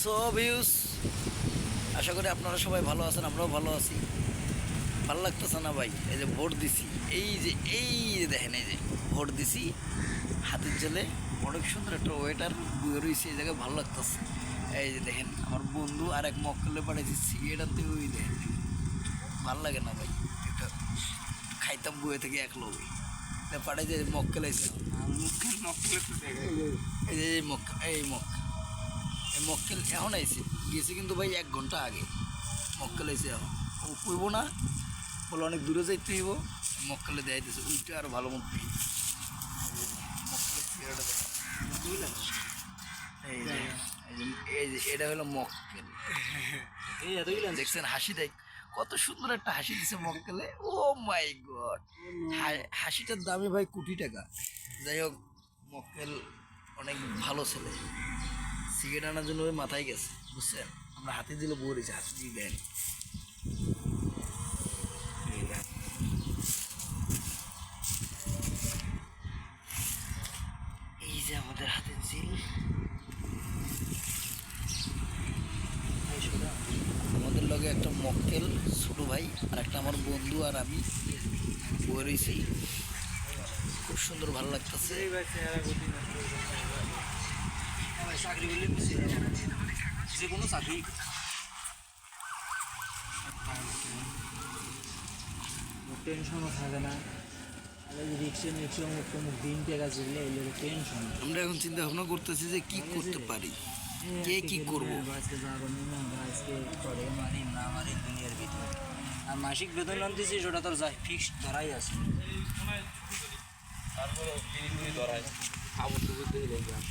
So views, আশা করি আপনারা সবাই ভালো আছেন, আমরাও ভালো আছি। ভালো লাগতেছে না ভাই, এই যে ভোট দিছি, এই যে দেখেন, এই যে ভোট দিছি হাতের জেলে, অনেক সুন্দর একটা ওয়েটার বুয়ে রয়েছে এই জায়গায়, ভালো লাগতেছে। এই যে দেখেন আমার বন্ধু আর এক মক্কেলে পাঠাই দিচ্ছি, এটাতে ওই দেখেন, ভালো লাগে না ভাই, এটা খাইতাম বুয়ে থেকে এক লোক পাঠাই যে মক্কেল আছে, এই যে এই মক্কেল এখন আইছে, গেছে কিন্তু ভাই 1 ঘন্টা আগে। মক্কেল আইছে এখন, ও কইব না, বলে অনেক দূরে যাইতে হইব, মক্কেলে দেয় দিয়েছে উল্টে আরো ভালো মতো। এই যে এটা হলো মক্কেল, দেখছেন হাসি, দেখ কত সুন্দর একটা হাসি দিছে মক্কেলে। ও মাই গড, হাসিটার দামই ভাই কোটি টাকা। যাই হোক, মক্কেল অনেক ভালো ছেলে, সিগারেট আনার জন্য ওই মাথায় গেছে, বুঝছেন। আমরা হাতে দিলে বলেছি, হাতে দিয়ে দেন। এই যে আমাদের হাতের জিল, আমাদের লগে একটা মক্কেল ছোট ভাই আর একটা আমার বন্ধু আর আমি বয়ে রয়েছি, খুব সুন্দর, ভালো লাগতেছে। চাকরি করলে যে কোনো চাকরি, টেনশনও থাকে না। রিক্সা মুখ দিন টেকা চললে এলে টেনশন। আমরা এখন চিন্তা ভাবনা করতেছি যে কি করতে পারি, কে কি করবো। আজকে যাবো না, আজকে করে মারি না মারি দুনিয়ার ভিতরে। আর মাসিক বেতন আনতেছি, সেটা তোর যাই ফিক্সড ধরাই আছে। তারপরে ধরাই আবদ্ধ করতে দেখলাম।